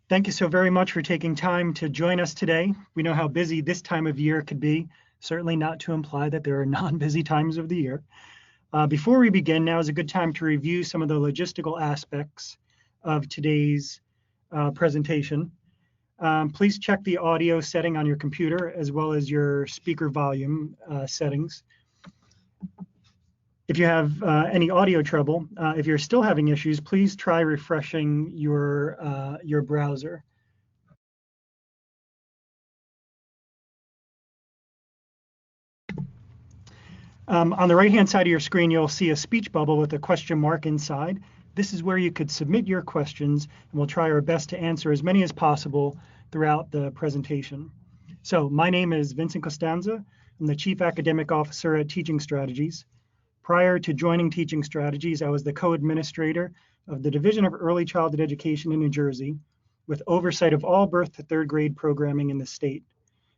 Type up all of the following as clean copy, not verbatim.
Thank you so very much for taking time to join us today. We know how busy this time of year could be, certainly not to imply that there are non-busy times of the year. Before we begin, now is a good time to review some of the logistical aspects of today's presentation. Please check the audio setting on your computer as well as your speaker volume settings. If you have any audio trouble, if you're still having issues, please try refreshing your browser. On the right-hand side of your screen, you'll see a speech bubble with a question mark inside. This is where you could submit your questions, and we'll try our best to answer as many as possible throughout the presentation. So my name is Vincent Costanza. I'm the Chief Academic Officer at Teaching Strategies. Prior to joining Teaching Strategies, I was the co-administrator of the Division of Early Childhood Education in New Jersey, with oversight of all birth to third grade programming in the state.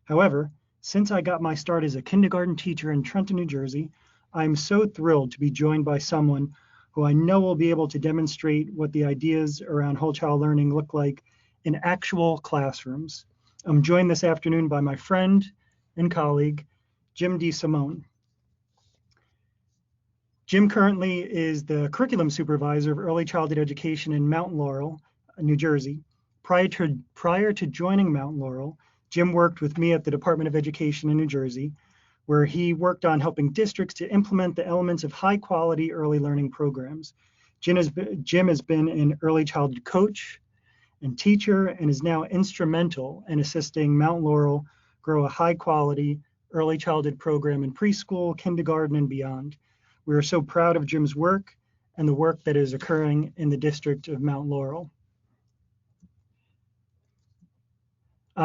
However, since I got my start as a kindergarten teacher in Trenton, New Jersey, I'm so thrilled to be joined by someone who I know will be able to demonstrate what the ideas around whole child learning look like in actual classrooms. I'm joined this afternoon by my friend and colleague, Jim DeSimone. Jim currently is the curriculum supervisor of early childhood education in Mount Laurel, New Jersey. Prior to joining Mount Laurel, Jim worked with me at the Department of Education in New Jersey, where he worked on helping districts to implement the elements of high-quality early learning programs. Jim has been an early childhood coach and teacher and is now instrumental in assisting Mount Laurel grow a high-quality early childhood program in preschool, kindergarten, and beyond. We are so proud of Jim's work and the work that is occurring in the district of Mount Laurel.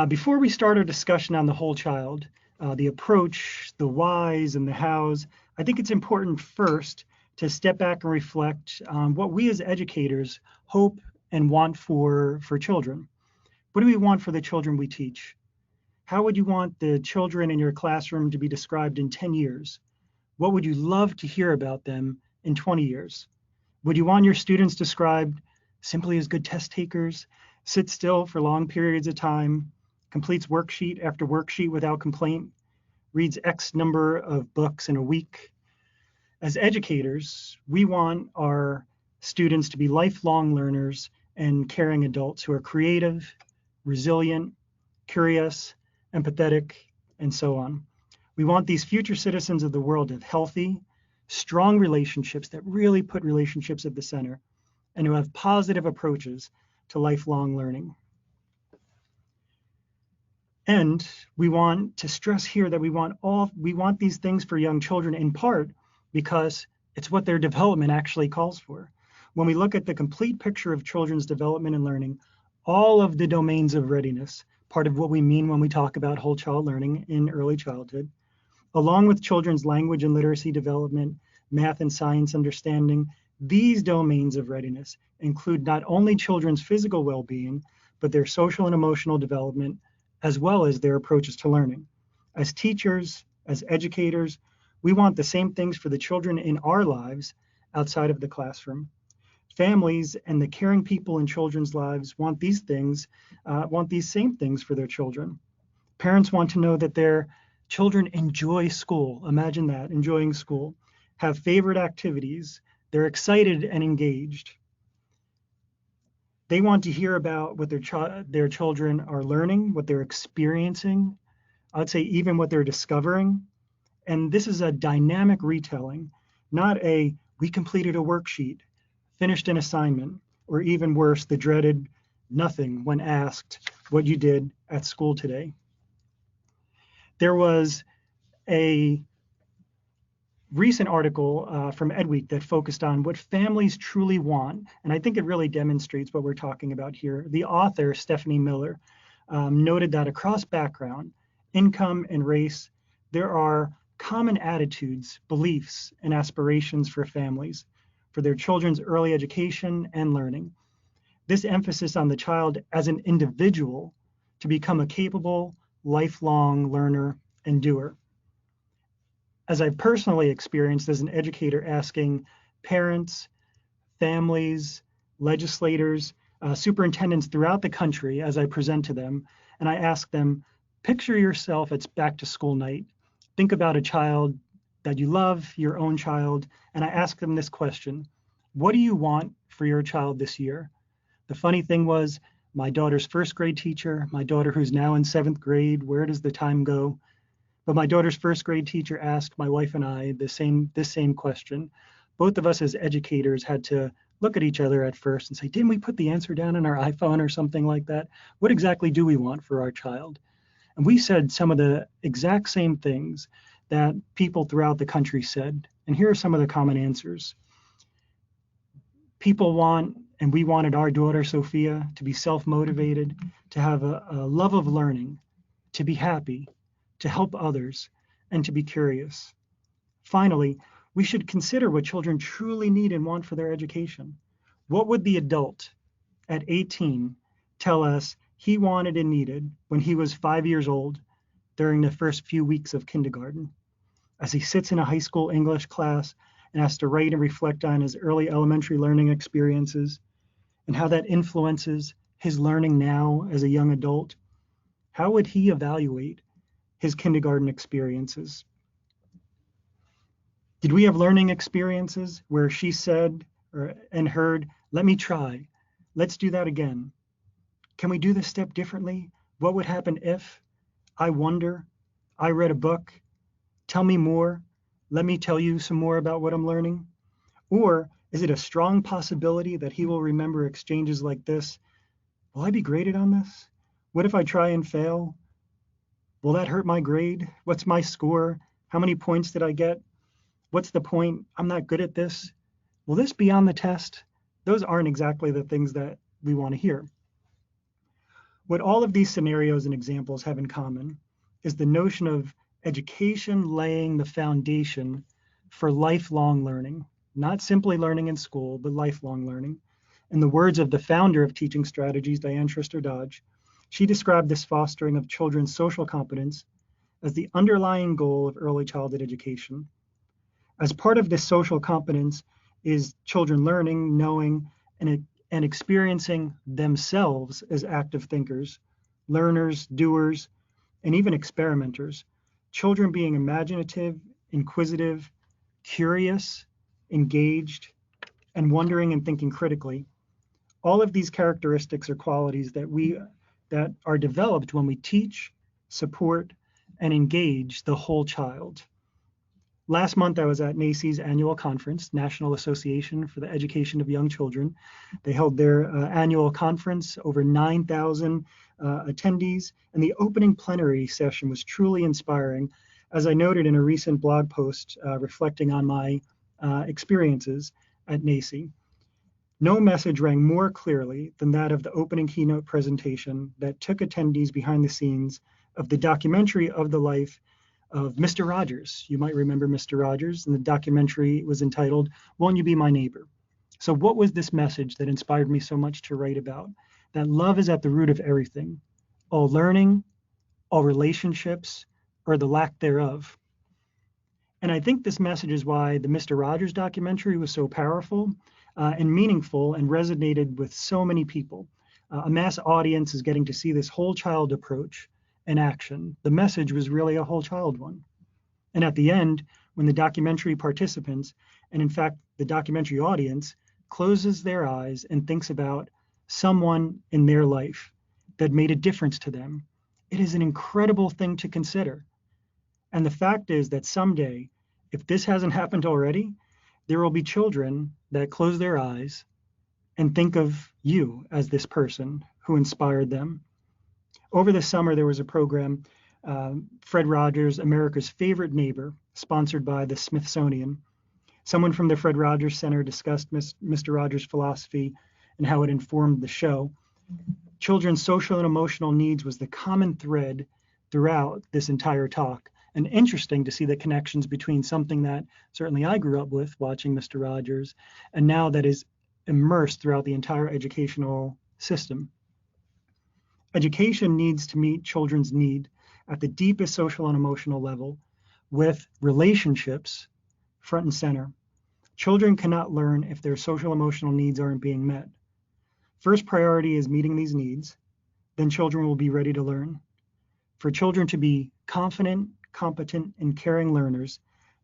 Before we start our discussion on the whole child, the approach, the whys, and the hows, I think it's important first to step back and reflect on what we as educators hope and want for children. What do we want for the children we teach? How would you want the children in your classroom to be described in 10 years? What would you love to hear about them in 20 years? Would you want your students described simply as good test takers, sit still for long periods of time, completes worksheet after worksheet without complaint, reads X number of books in a week? As educators, we want our students to be lifelong learners and caring adults who are creative, resilient, curious, empathetic, and so on. We want these future citizens of the world to have healthy, strong relationships that really put relationships at the center and who have positive approaches to lifelong learning. And we want to stress here that we want these things for young children in part because it's what their development actually calls for. When we look at the complete picture of children's development and learning, all of the domains of readiness, part of what we mean when we talk about whole child learning in early childhood, along with children's language and literacy development, math and science understanding, these domains of readiness include not only children's physical well-being, but their social and emotional development, as well as their approaches to learning. As teachers, as educators, we want the same things for the children in our lives outside of the classroom. Families and the caring people in children's lives want these same things for their children. Parents want to know that their children enjoy school. Imagine that, enjoying school, have favorite activities, they're excited and engaged. They want to hear about what their children are learning, what they're experiencing, I'd say even what they're discovering. And this is a dynamic retelling, not a, we completed a worksheet, finished an assignment, or even worse, the dreaded nothing when asked what you did at school today. There was a recent article from EdWeek that focused on what families truly want, and I think it really demonstrates what we're talking about here. The author, Stephanie Miller, noted that across background, income, and race, there are common attitudes, beliefs, and aspirations for families, for their children's early education and learning. This emphasis on the child as an individual to become a capable, lifelong learner and doer. As I've personally experienced as an educator, asking parents, families, legislators superintendents throughout the country as I present to them, and I ask them, picture yourself at back to school night. Think about a child that you love, your own child, and I ask them this question: what do you want for your child this year? The funny thing was, my daughter's first grade teacher, my daughter who's now in 7th grade, where does the time go? But my daughter's first grade teacher asked my wife and I this same question. Both of us as educators had to look at each other at first and say, didn't we put the answer down on our iPhone or something like that? What exactly do we want for our child? And we said some of the exact same things that people throughout the country said. And here are some of the common answers. People want, and we wanted our daughter, Sophia, to be self-motivated, to have a love of learning, to be happy, to help others, and to be curious. Finally, we should consider what children truly need and want for their education. What would the adult at 18 tell us he wanted and needed when he was 5 years old during the first few weeks of kindergarten? As he sits in a high school English class and has to write and reflect on his early elementary learning experiences and how that influences his learning now as a young adult, how would he evaluate his kindergarten experiences? Did we have learning experiences where she said and heard, let me try, let's do that again? Can we do this step differently? What would happen if? I wonder, I read a book, tell me more, let me tell you some more about what I'm learning? Or is it a strong possibility that he will remember exchanges like this? Will I be graded on this? What if I try and fail? Will that hurt my grade? What's my score? How many points did I get? What's the point? I'm not good at this. Will this be on the test? Those aren't exactly the things that we want to hear. What all of these scenarios and examples have in common is the notion of education laying the foundation for lifelong learning, not simply learning in school, but lifelong learning. In the words of the founder of Teaching Strategies, Diane Schuster Dodge, she described this fostering of children's social competence as the underlying goal of early childhood education. As part of this social competence is children learning, knowing, and experiencing themselves as active thinkers, learners, doers, and even experimenters. Children being imaginative, inquisitive, curious, engaged, and wondering and thinking critically. All of these characteristics are qualities that are developed when we teach, support, and engage the whole child. Last month, I was at NACY's annual conference, National Association for the Education of Young Children. They held their annual conference, over 9,000 attendees, and the opening plenary session was truly inspiring, as I noted in a recent blog post reflecting on my experiences at NACY. No message rang more clearly than that of the opening keynote presentation that took attendees behind the scenes of the documentary of the life of Mr. Rogers. You might remember Mr. Rogers, and the documentary was entitled, Won't You Be My Neighbor? So what was this message that inspired me so much to write about? That love is at the root of everything, all learning, all relationships, or the lack thereof. And I think this message is why the Mr. Rogers documentary was so powerful and meaningful and resonated with so many people. A mass audience is getting to see this whole child approach in action. The message was really a whole child one. And at the end, when the documentary participants, and in fact, the documentary audience, closes their eyes and thinks about someone in their life that made a difference to them, it is an incredible thing to consider. And the fact is that someday, if this hasn't happened already, there will be children that close their eyes and think of you as this person who inspired them. Over the summer, there was a program, Fred Rogers, America's Favorite Neighbor, sponsored by the Smithsonian. Someone from the Fred Rogers Center discussed Mr. Rogers' philosophy and how it informed the show. Children's social and emotional needs was the common thread throughout this entire talk. And interesting to see the connections between something that certainly I grew up with, watching Mr. Rogers, and now that is immersed throughout the entire educational system. Education needs to meet children's need at the deepest social and emotional level with relationships front and center. Children cannot learn if their social emotional needs aren't being met. First priority is meeting these needs, then children will be ready to learn. For children to be confident, competent, and caring learners,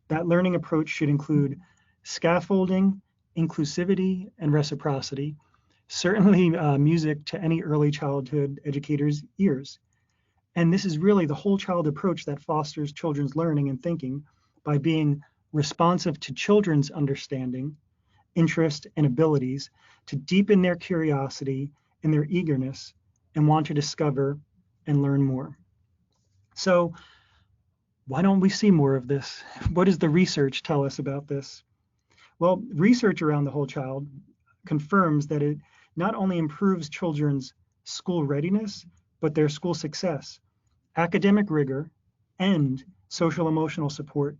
that learning approach should include scaffolding, inclusivity, and reciprocity, certainly music to any early childhood educator's ears. And this is really the whole child approach that fosters children's learning and thinking by being responsive to children's understanding, interest, and abilities to deepen their curiosity and their eagerness and want to discover and learn more. So why don't we see more of this? What does the research tell us about this? Well, research around the whole child confirms that it not only improves children's school readiness, but their school success. Academic rigor and social emotional support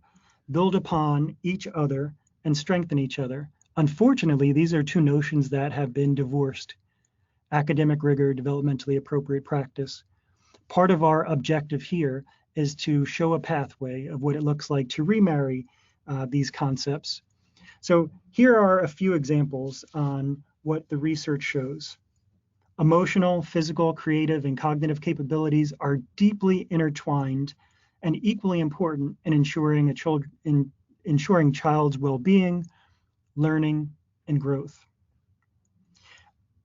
build upon each other and strengthen each other. Unfortunately, these are two notions that have been divorced. Academic rigor, developmentally appropriate practice. Part of our objective here is to show a pathway of what it looks like to remarry these concepts. So here are a few examples on what the research shows. Emotional, physical, creative, and cognitive capabilities are deeply intertwined and equally important in ensuring child's well-being, learning, and growth.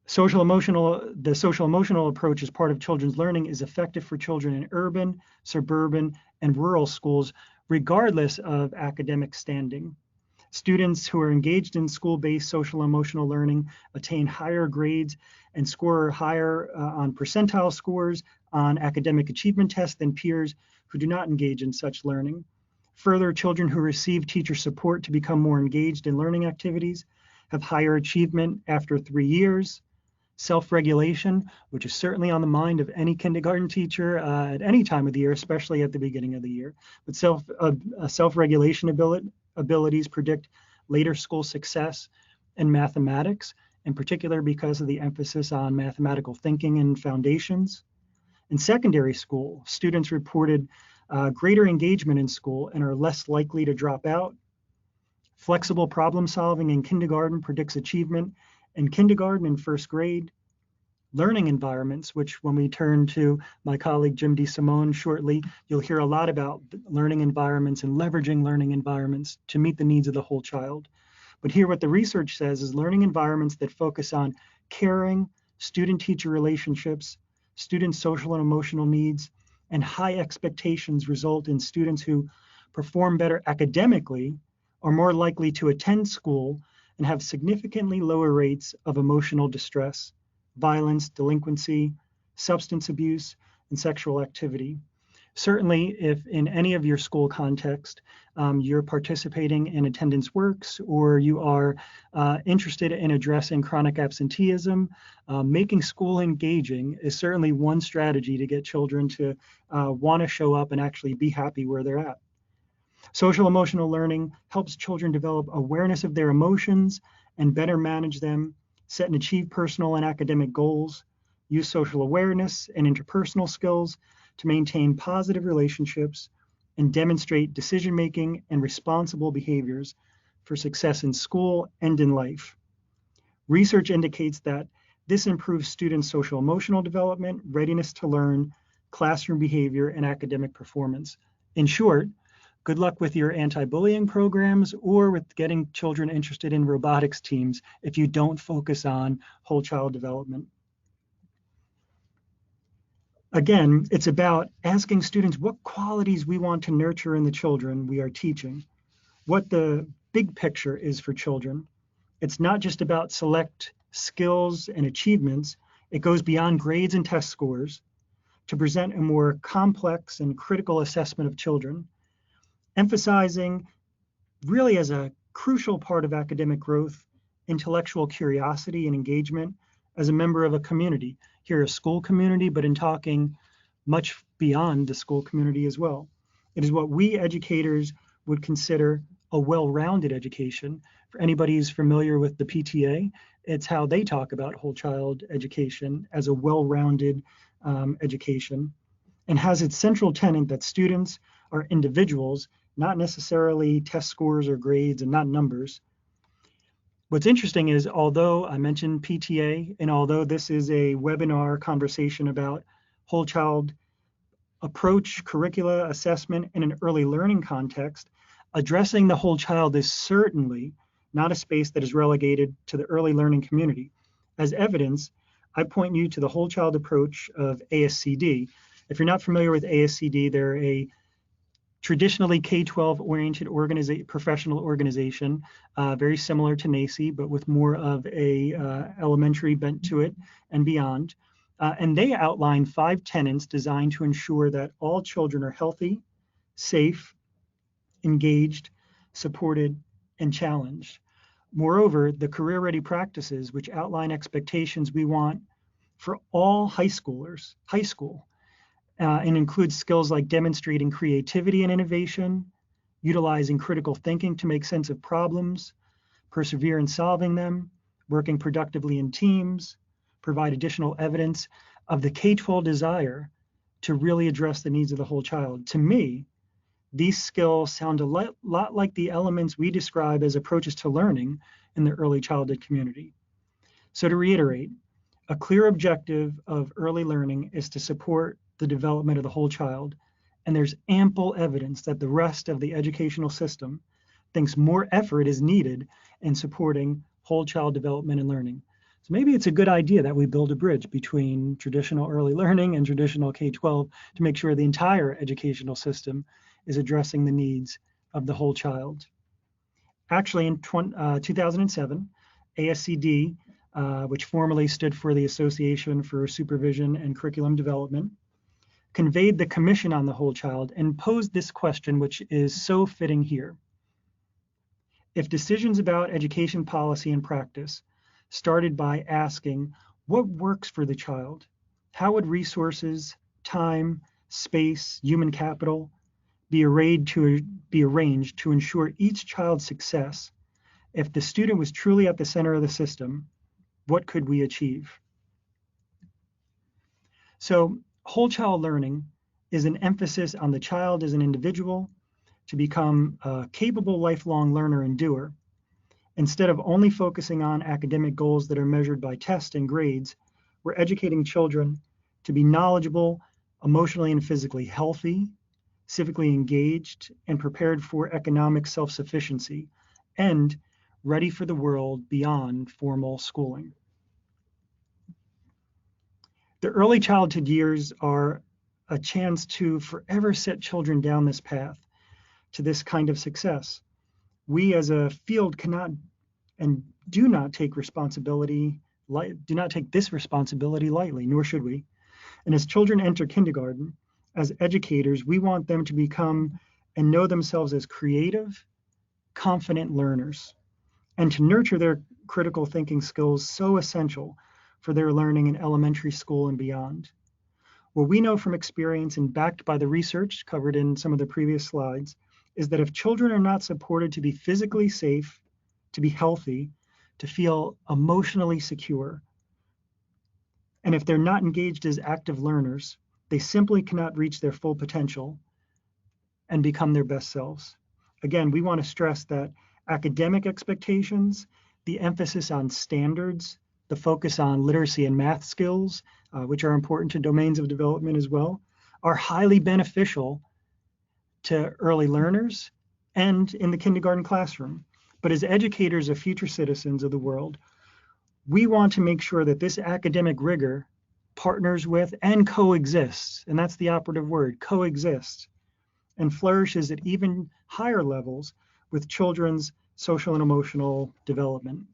The social emotional approach as part of children's learning is effective for children in urban, suburban, and rural schools, regardless of academic standing. Students who are engaged in school-based social emotional learning attain higher grades and score higher on percentile scores on academic achievement tests than peers who do not engage in such learning. Further, children who receive teacher support to become more engaged in learning activities have higher achievement after 3 years. Self-regulation, which is certainly on the mind of any kindergarten teacher at any time of the year, especially at the beginning of the year. But self-regulation abilities predict later school success in mathematics, in particular because of the emphasis on mathematical thinking and foundations. In secondary school, students reported greater engagement in school and are less likely to drop out. Flexible problem solving in kindergarten predicts achievement in kindergarten and first grade. Learning environments, which when we turn to my colleague Jim DeSimone shortly, you'll hear a lot about learning environments and leveraging learning environments to meet the needs of the whole child. But here what the research says is learning environments that focus on caring, student-teacher relationships, student social and emotional needs, and high expectations result in students who perform better academically are more likely to attend school and have significantly lower rates of emotional distress, violence, delinquency, substance abuse, and sexual activity. Certainly, if in any of your school context, you're participating in attendance works or you are interested in addressing chronic absenteeism, making school engaging is certainly one strategy to get children to want to show up and actually be happy where they're at. Social emotional learning helps children develop awareness of their emotions and better manage them, set and achieve personal and academic goals, use social awareness and interpersonal skills to maintain positive relationships, and demonstrate decision-making and responsible behaviors for success in school and in life. Research indicates that this improves students' social emotional development, readiness to learn, classroom behavior, and academic performance. In short, good luck with your anti-bullying programs or with getting children interested in robotics teams if you don't focus on whole child development. Again, it's about asking students what qualities we want to nurture in the children we are teaching, what the big picture is for children. It's not just about select skills and achievements. It goes beyond grades and test scores to present a more complex and critical assessment of children, emphasizing really as a crucial part of academic growth, intellectual curiosity and engagement as a member of a community. Here, a school community, but in talking much beyond the school community as well. It is what we educators would consider a well-rounded education. For anybody who's familiar with the PTA, it's how they talk about whole child education as a well-rounded education, and has its central tenet that students are individuals, not necessarily test scores or grades and not numbers. What's interesting is, although I mentioned PTA, and although this is a webinar conversation about whole child approach, curricula, assessment in an early learning context, addressing the whole child is certainly not a space that is relegated to the early learning community. As evidence, I point you to the whole child approach of ASCD. If you're not familiar with ASCD, they're a traditionally K-12 oriented professional organization, very similar to NACCE, but with more of a elementary bent to it and beyond. And they outline 5 tenets designed to ensure that all children are healthy, safe, engaged, supported, and challenged. Moreover, the career ready practices, which outline expectations we want for all high school, and includes skills like demonstrating creativity and innovation, utilizing critical thinking to make sense of problems, persevere in solving them, working productively in teams, provide additional evidence of the K-12 desire to really address the needs of the whole child. To me, these skills sound a lot like the elements we describe as approaches to learning in the early childhood community. So to reiterate, a clear objective of early learning is to support the development of the whole child, and there's ample evidence that the rest of the educational system thinks more effort is needed in supporting whole child development and learning. So maybe it's a good idea that we build a bridge between traditional early learning and traditional K-12 to make sure the entire educational system is addressing the needs of the whole child. Actually, in 2007, ASCD, which formerly stood for the Association for Supervision and Curriculum Development, conveyed the commission on the whole child and posed this question, which is so fitting here. If decisions about education policy and practice started by asking what works for the child, how would resources, time, space, human capital be arranged to ensure each child's success? If the student was truly at the center of the system, what could we achieve? So whole child learning is an emphasis on the child as an individual to become a capable lifelong learner and doer. Instead of only focusing on academic goals that are measured by tests and grades, we're educating children to be knowledgeable, emotionally and physically healthy, civically engaged, and prepared for economic self-sufficiency, and ready for the world beyond formal schooling. The early childhood years are a chance to forever set children down this path to this kind of success. We as a field cannot and do not take this responsibility lightly, nor should we. And as children enter kindergarten, as educators, we want them to become and know themselves as creative, confident learners, and to nurture their critical thinking skills so essential for their learning in elementary school and beyond. What we know from experience and backed by the research covered in some of the previous slides is that if children are not supported to be physically safe, to be healthy, to feel emotionally secure, and if they're not engaged as active learners, they simply cannot reach their full potential and become their best selves. Again, we want to stress that academic expectations, the emphasis on standards, the focus on literacy and math skills, which are important to domains of development as well, are highly beneficial to early learners and in the kindergarten classroom. But as educators of future citizens of the world, we want to make sure that this academic rigor partners with and coexists, and that's the operative word, coexists, and flourishes at even higher levels with children's social and emotional development.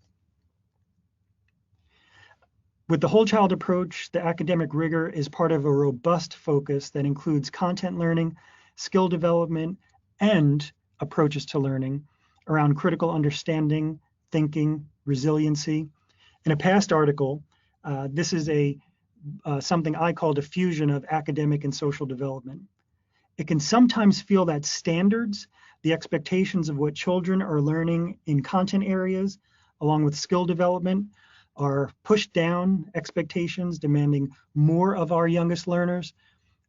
With the whole child approach, the academic rigor is part of a robust focus that includes content learning, skill development, and approaches to learning around critical understanding, thinking, resiliency. In a past article, this is something I called a fusion of academic and social development. It can sometimes feel that standards, the expectations of what children are learning in content areas, along with skill development, are pushed down expectations, demanding more of our youngest learners.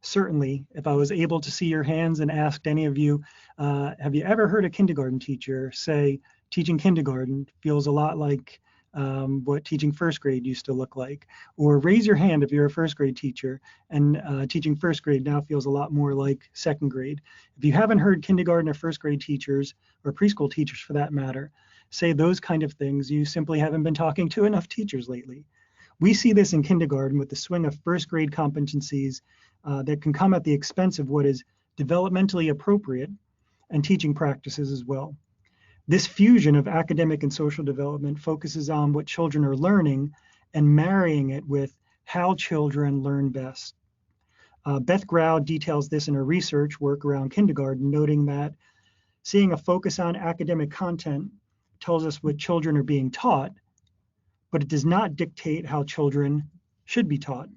Certainly, if I was able to see your hands and asked any of you, have you ever heard a kindergarten teacher say teaching kindergarten feels a lot like what teaching first grade used to look like? Or raise your hand if you're a first grade teacher and teaching first grade now feels a lot more like second grade. If you haven't heard kindergarten or first grade teachers, or preschool teachers for that matter, say those kind of things, you simply haven't been talking to enough teachers lately. We see this in kindergarten with the swing of first grade competencies that can come at the expense of what is developmentally appropriate and teaching practices as well. This fusion of academic and social development focuses on what children are learning and marrying it with how children learn best. Beth Grau details this in her research work around kindergarten, noting that seeing a focus on academic content tells us what children are being taught, but it does not dictate how children should be taught.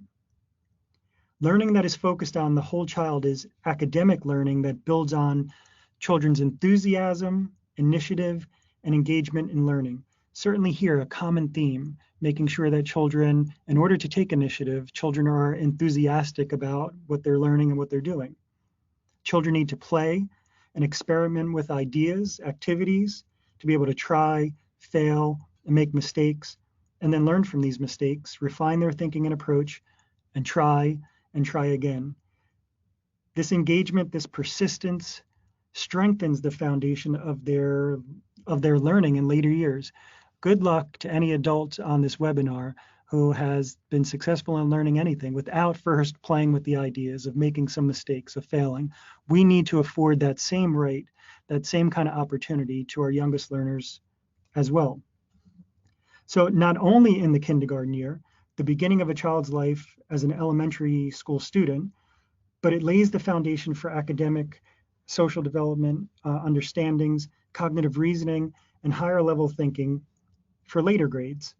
Learning that is focused on the whole child is academic learning that builds on children's enthusiasm, initiative, and engagement in learning. Certainly here, a common theme, making sure that children, in order to take initiative, children are enthusiastic about what they're learning and what they're doing. Children need to play and experiment with ideas, activities, to be able to try, fail, and make mistakes, and then learn from these mistakes, refine their thinking and approach, and try again. This engagement, this persistence, strengthens the foundation of their learning in later years. Good luck to any adult on this webinar who has been successful in learning anything without first playing with the ideas of making some mistakes, of failing. We need to afford that same right, that same kind of opportunity to our youngest learners as well. So not only in the kindergarten year, the beginning of a child's life as an elementary school student, but it lays the foundation for academic, social development, understandings, cognitive reasoning, and higher level thinking for later grades.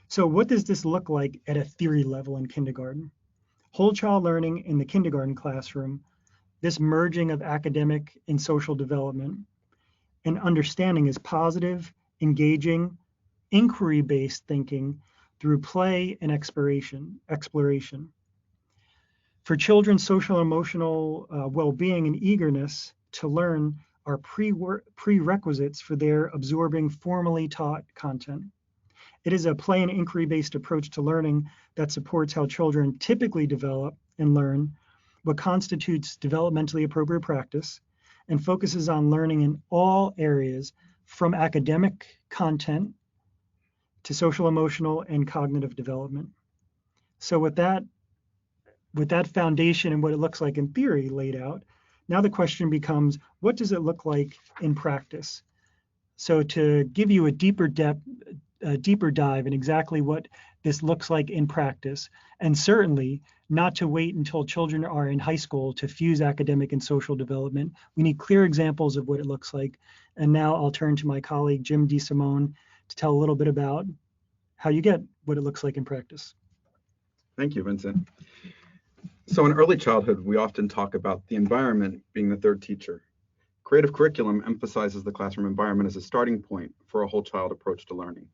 So what does this look like at a theory level in kindergarten? Whole child learning in the kindergarten classroom, this merging of academic and social development and understanding is positive, engaging, inquiry-based thinking through play and exploration. For children, social and emotional well-being and eagerness to learn are prerequisites for their absorbing formally taught content. It is a play and inquiry-based approach to learning that supports how children typically develop and learn what constitutes developmentally appropriate practice and focuses on learning in all areas from academic content to social, emotional, and cognitive development. So with that foundation and what it looks like in theory laid out, now the question becomes, what does it look like in practice? So to give you a deeper dive in exactly what this looks like in practice, and certainly not to wait until children are in high school to fuse academic and social development. We need clear examples of what it looks like. And now I'll turn to my colleague, Jim DeSimone, to tell a little bit about how you get what it looks like in practice. Thank you, Vincent. So in early childhood, we often talk about the environment being the third teacher. Creative curriculum emphasizes the classroom environment as a starting point for a whole child approach to learning.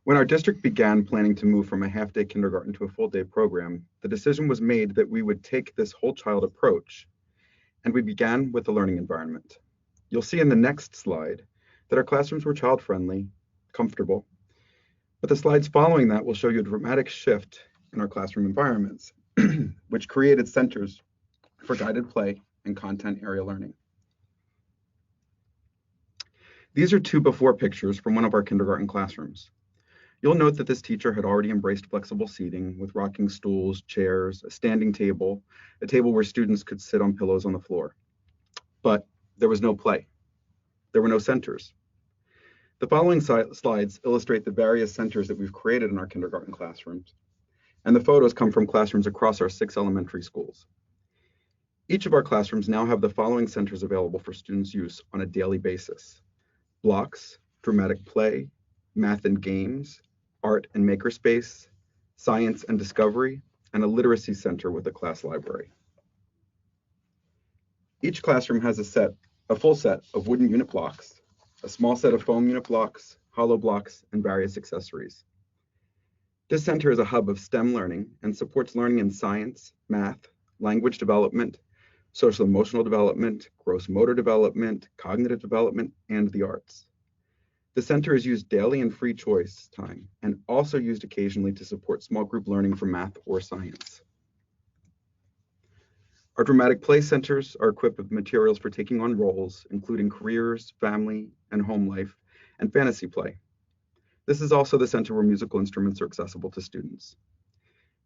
When our district began planning to move from a half-day kindergarten to a full-day program, the decision was made that we would take this whole child approach, and we began with the learning environment. You'll see in the next slide that our classrooms were child-friendly, comfortable, but the slides following that will show you a dramatic shift in our classroom environments, which created centers for guided play and content area learning. These are two before pictures from one of our kindergarten classrooms. You'll note that this teacher had already embraced flexible seating with rocking stools, chairs, a standing table, a table where students could sit on pillows on the floor. But there was no play. There were no centers. The following slides illustrate the various centers that we've created in our kindergarten classrooms, and the photos come from classrooms across our 6 elementary schools. Each of our classrooms now have the following centers available for students' use on a daily basis: blocks, dramatic play, math and games, art and makerspace, science and discovery, and a literacy center with a class library. Each classroom has a full set of wooden unit blocks, a small set of foam unit blocks, hollow blocks, and various accessories. This center is a hub of STEM learning and supports learning in science, math, language development, social emotional development, gross motor development, cognitive development, and the arts. The center is used daily in free choice time and also used occasionally to support small group learning for math or science. Our dramatic play centers are equipped with materials for taking on roles, including careers, family, and home life, and fantasy play. This is also the center where musical instruments are accessible to students.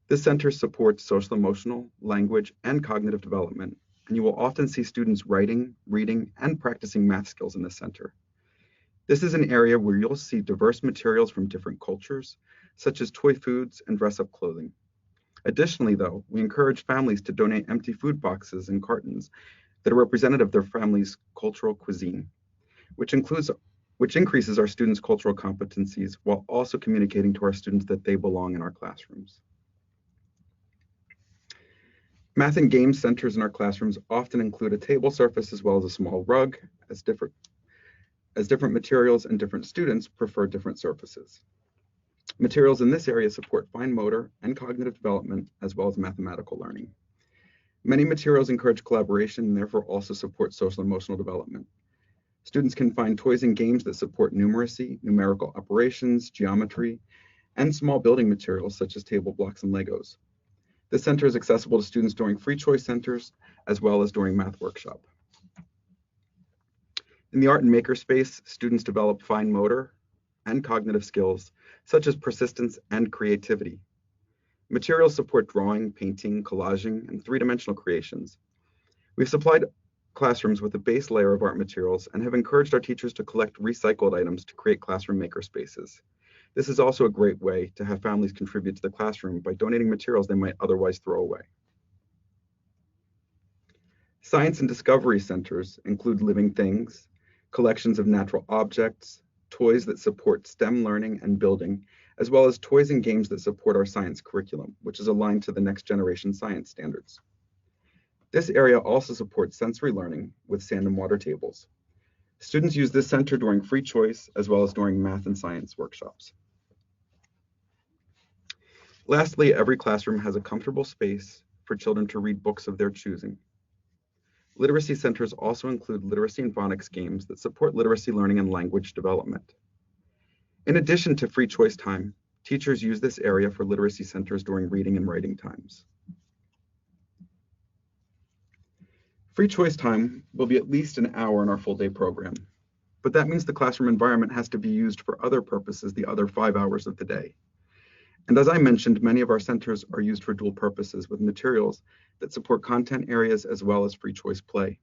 This center supports social emotional, language, and cognitive development, and you will often see students writing, reading, and practicing math skills in this center. This is an area where you'll see diverse materials from different cultures, such as toy foods and dress-up clothing. Additionally, though, we encourage families to donate empty food boxes and cartons that are representative of their family's cultural cuisine, which increases our students' cultural competencies while also communicating to our students that they belong in our classrooms. Math and game centers in our classrooms often include a table surface as well as a small rug, as different materials and different students prefer different surfaces. Materials in this area support fine motor and cognitive development, as well as mathematical learning. Many materials encourage collaboration and therefore also support social and emotional development. Students can find toys and games that support numeracy, numerical operations, geometry, and small building materials such as table blocks and Legos. This center is accessible to students during free choice centers, as well as during math workshop. In the art and makerspace, students develop fine motor and cognitive skills, such as persistence and creativity. Materials support drawing, painting, collaging, and three-dimensional creations. We've supplied classrooms with a base layer of art materials and have encouraged our teachers to collect recycled items to create classroom makerspaces. This is also a great way to have families contribute to the classroom by donating materials they might otherwise throw away. Science and discovery centers include living things, collections of natural objects, toys that support STEM learning and building, as well as toys and games that support our science curriculum, which is aligned to the next generation science standards. This area also supports sensory learning with sand and water tables. Students use this center during free choice as well as during math and science workshops. Lastly, every classroom has a comfortable space for children to read books of their choosing. Literacy centers also include literacy and phonics games that support literacy learning and language development. In addition to free choice time, teachers use this area for literacy centers during reading and writing times. Free choice time will be at least an hour in our full day program, but that means the classroom environment has to be used for other purposes the other 5 hours of the day. And as I mentioned, many of our centers are used for dual purposes with materials that support content areas as well as free choice play.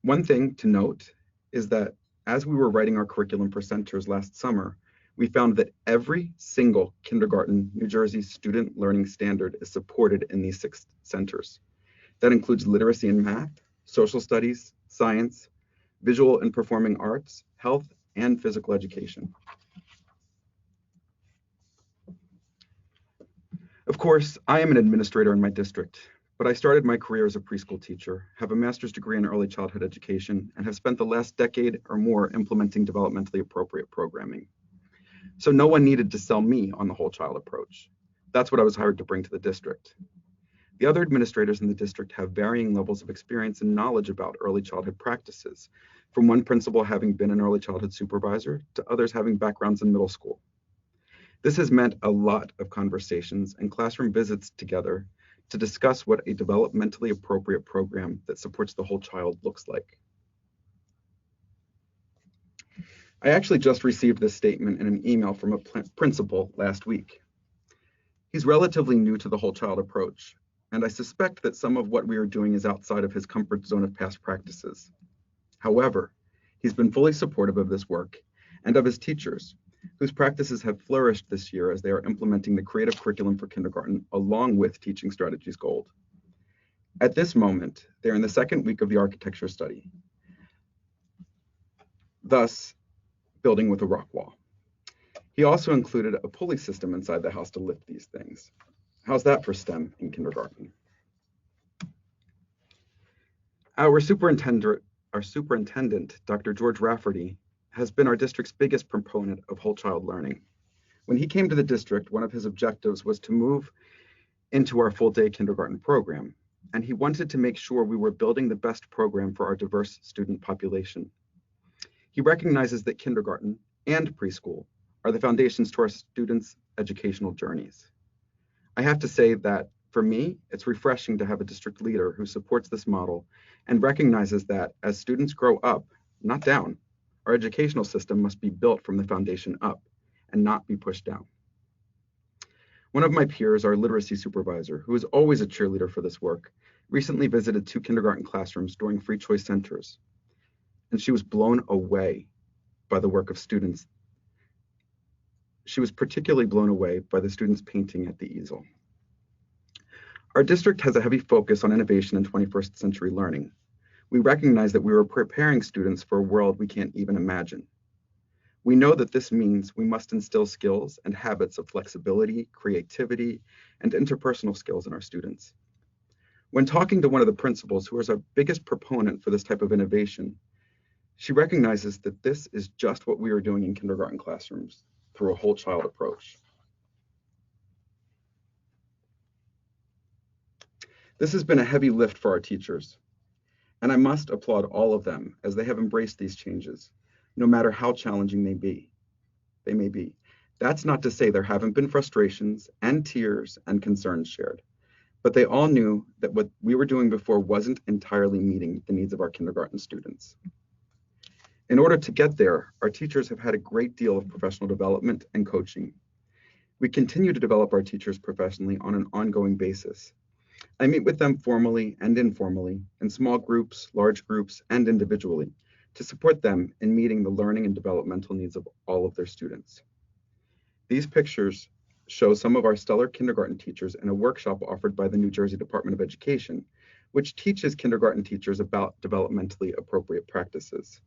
One thing to note is that as we were writing our curriculum for centers last summer, we found that every single kindergarten New Jersey student learning standard is supported in these 6 centers. That includes literacy and math, social studies, science, visual and performing arts, health, and physical education. Of course, I am an administrator in my district, but I started my career as a preschool teacher, have a master's degree in early childhood education, and have spent the last decade or more implementing developmentally appropriate programming. So no one needed to sell me on the whole child approach. That's what I was hired to bring to the district. The other administrators in the district have varying levels of experience and knowledge about early childhood practices, from one principal having been an early childhood supervisor to others having backgrounds in middle school. This has meant a lot of conversations and classroom visits together to discuss what a developmentally appropriate program that supports the whole child looks like. I actually just received this statement in an email from a principal last week. He's relatively new to the whole child approach, and I suspect that some of what we are doing is outside of his comfort zone of past practices. However, he's been fully supportive of this work and of his teachers, whose practices have flourished this year as they are implementing the creative curriculum for kindergarten along with Teaching Strategies Gold. At this moment, they're in the 2nd week of the architecture study, thus building with a rock wall. He also included a pulley system inside the house to lift these things. How's that for STEM in kindergarten? Our superintendent, Dr. George Rafferty, has been our district's biggest proponent of whole child learning. When he came to the district, one of his objectives was to move into our full-day kindergarten program, and he wanted to make sure we were building the best program for our diverse student population. He recognizes that kindergarten and preschool are the foundations to our students' educational journeys. I have to say that for me, it's refreshing to have a district leader who supports this model and recognizes that as students grow up, not down, our educational system must be built from the foundation up and not be pushed down. One of my peers, our literacy supervisor, who is always a cheerleader for this work, recently visited 2 kindergarten classrooms during free choice centers, and she was blown away by the work of students. She was particularly blown away by the students painting at the easel. Our district has a heavy focus on innovation and 21st century learning. We recognize that we are preparing students for a world we can't even imagine. We know that this means we must instill skills and habits of flexibility, creativity, and interpersonal skills in our students. When talking to one of the principals, who is our biggest proponent for this type of innovation, she recognizes that this is just what we are doing in kindergarten classrooms through a whole child approach. This has been a heavy lift for our teachers, and I must applaud all of them as they have embraced these changes, no matter how challenging they may be. That's not to say there haven't been frustrations and tears and concerns shared, but they all knew that what we were doing before wasn't entirely meeting the needs of our kindergarten students. In order to get there, our teachers have had a great deal of professional development and coaching. We continue to develop our teachers professionally on an ongoing basis. I meet with them formally and informally, in small groups, large groups, and individually, to support them in meeting the learning and developmental needs of all of their students. These pictures show some of our stellar kindergarten teachers in a workshop offered by the New Jersey Department of Education, which teaches kindergarten teachers about developmentally appropriate practices.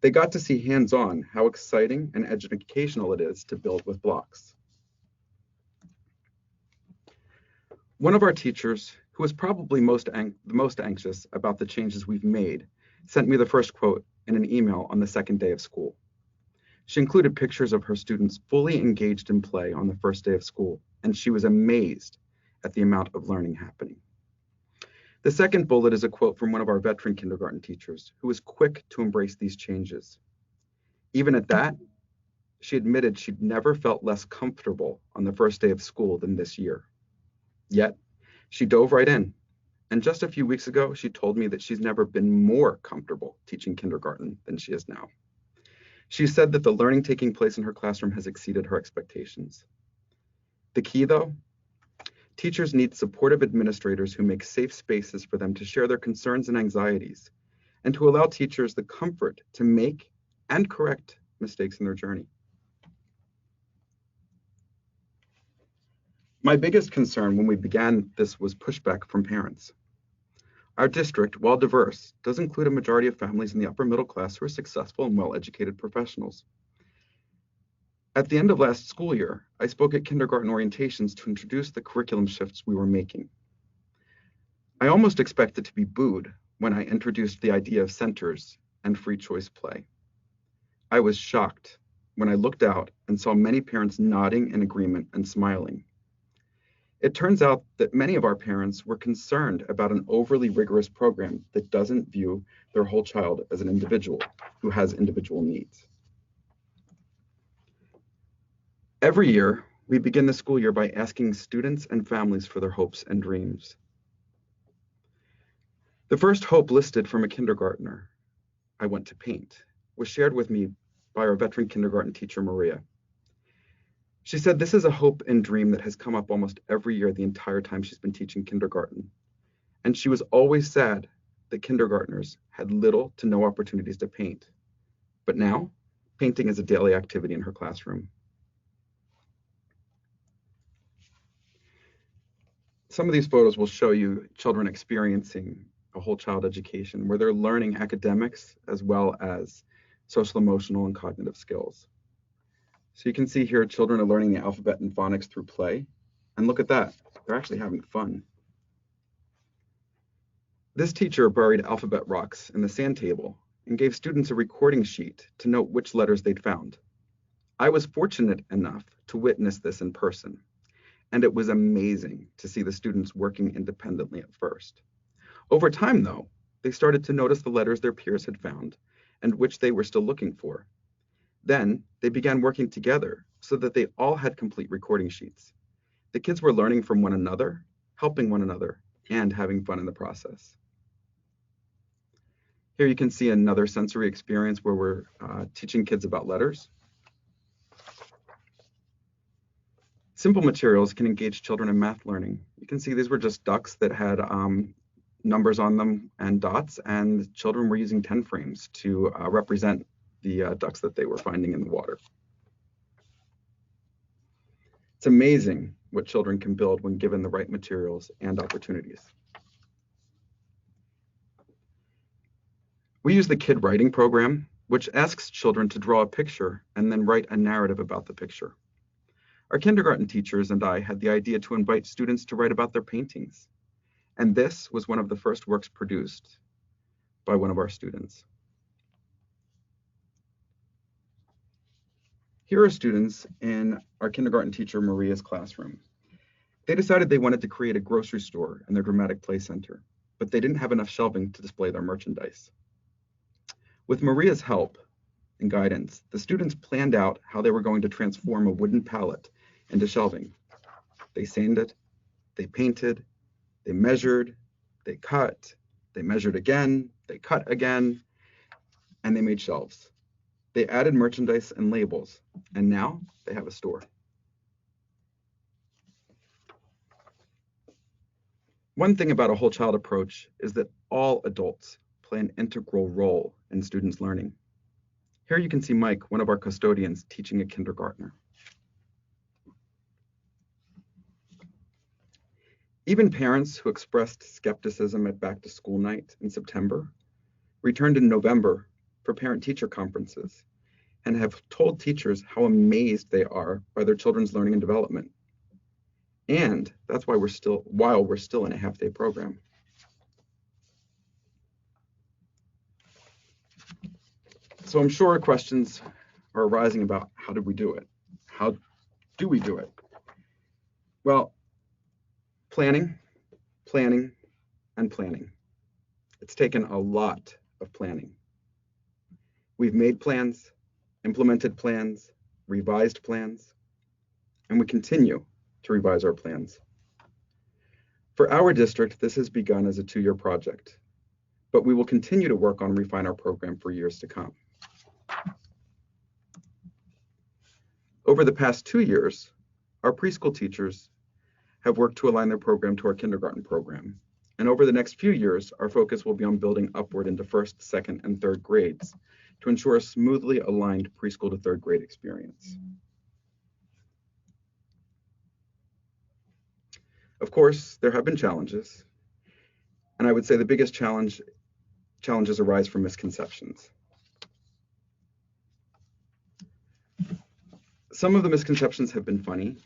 They got to see hands-on how exciting and educational it is to build with blocks. One of our teachers, who was probably the most anxious about the changes we've made, sent me the first quote in an email on the second day of school. She included pictures of her students fully engaged in play on the first day of school, and she was amazed at the amount of learning happening. The second bullet is a quote from one of our veteran kindergarten teachers, who was quick to embrace these changes. Even at that, she admitted she'd never felt less comfortable on the first day of school than this year. Yet, she dove right in, and just a few weeks ago, she told me that she's never been more comfortable teaching kindergarten than she is now. She said that the learning taking place in her classroom has exceeded her expectations. The key, though, teachers need supportive administrators who make safe spaces for them to share their concerns and anxieties, and to allow teachers the comfort to make and correct mistakes in their journey. My biggest concern when we began this was pushback from parents. Our district, while diverse, does include a majority of families in the upper middle class who are successful and well-educated professionals. At the end of last school year, I spoke at kindergarten orientations to introduce the curriculum shifts we were making. I almost expected to be booed when I introduced the idea of centers and free choice play. I was shocked when I looked out and saw many parents nodding in agreement and smiling. It turns out that many of our parents were concerned about an overly rigorous program that doesn't view their whole child as an individual who has individual needs. Every year, we begin the school year by asking students and families for their hopes and dreams. The first hope listed from a kindergartner, "I want to paint," was shared with me by our veteran kindergarten teacher, Maria. She said this is a hope and dream that has come up almost every year the entire time she's been teaching kindergarten. And she was always sad that kindergartners had little to no opportunities to paint. But now, painting is a daily activity in her classroom. Some of these photos will show you children experiencing a whole child education where they're learning academics as well as social, emotional, and cognitive skills. So you can see here children are learning the alphabet and phonics through play. And look at that, they're actually having fun. This teacher buried alphabet rocks in the sand table and gave students a recording sheet to note which letters they'd found. I was fortunate enough to witness this in person, and it was amazing to see the students working independently at first. Over time, though, they started to notice the letters their peers had found and which they were still looking for. Then they began working together so that they all had complete recording sheets. The kids were learning from one another, helping one another, and having fun in the process. Here you can see another sensory experience where we're teaching kids about letters. Simple materials can engage children in math learning. You can see these were just ducks that had numbers on them and dots, and children were using 10 frames to represent the ducks that they were finding in the water. It's amazing what children can build when given the right materials and opportunities. We use the Kid Writing program, which asks children to draw a picture and then write a narrative about the picture. Our kindergarten teachers and I had the idea to invite students to write about their paintings, and this was one of the first works produced by one of our students. Here are students in our kindergarten teacher Maria's classroom. They decided they wanted to create a grocery store in their dramatic play center, but they didn't have enough shelving to display their merchandise. With Maria's help and guidance, the students planned out how they were going to transform a wooden pallet into shelving. They sanded, they painted, they measured, they cut, they measured again, they cut again, and they made shelves. They added merchandise and labels, and now they have a store. One thing about a whole child approach is that all adults play an integral role in students' learning. Here you can see Mike, one of our custodians, teaching a kindergartner. Even parents who expressed skepticism at back to school night in September returned in November for parent-teacher conferences and have told teachers how amazed they are by their children's learning and development. And that's why while we're still in a half-day program. So I'm sure questions are arising about how did we do it? How do we do it? Well, planning, planning, and planning. It's taken a lot of planning. We've made plans, implemented plans, revised plans, and we continue to revise our plans. For our district, this has begun as a 2-year project, but we will continue to work on and refine our program for years to come. Over the past 2 years, our preschool teachers have worked to align their program to our kindergarten program. And over the next few years, our focus will be on building upward into 1st, 2nd, and 3rd grades to ensure a smoothly aligned preschool to 3rd grade experience. Of course, there have been challenges, and I would say the biggest challenges arise from misconceptions. Some of the misconceptions have been funny,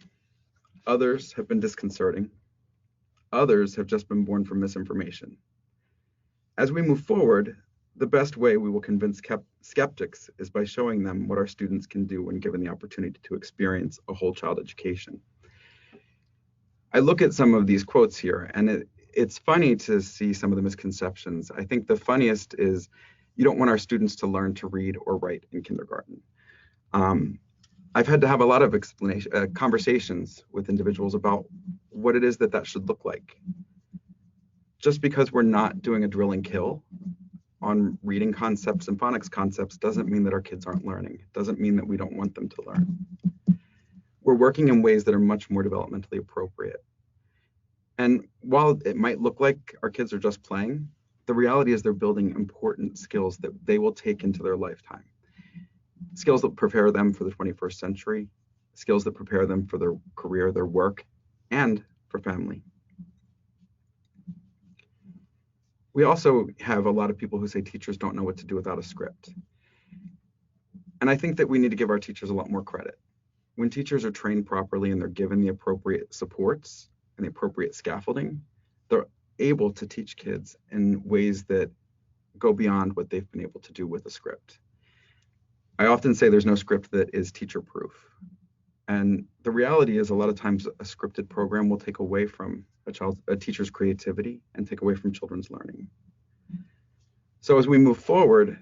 others have been disconcerting, others have just been born from misinformation. As we move forward, the best way we will convince skeptics is by showing them what our students can do when given the opportunity to experience a whole child education. I look at some of these quotes here, and it's funny to see some of the misconceptions. I think the funniest is, you don't want our students to learn to read or write in kindergarten. I've had to have a lot of conversations with individuals about what it is that should look like. Just because we're not doing a drill and kill on reading concepts and phonics concepts doesn't mean that our kids aren't learning. It doesn't mean that we don't want them to learn. We're working in ways that are much more developmentally appropriate. And while it might look like our kids are just playing, the reality is they're building important skills that they will take into their lifetime. Skills that prepare them for the 21st century, skills that prepare them for their career, their work, and for family. We also have a lot of people who say teachers don't know what to do without a script. And I think that we need to give our teachers a lot more credit. When teachers are trained properly and they're given the appropriate supports and the appropriate scaffolding, they're able to teach kids in ways that go beyond what they've been able to do with a script. I often say there's no script that is teacher-proof. And the reality is a lot of times a scripted program will take away from a teacher's creativity and take away from children's learning. So as we move forward,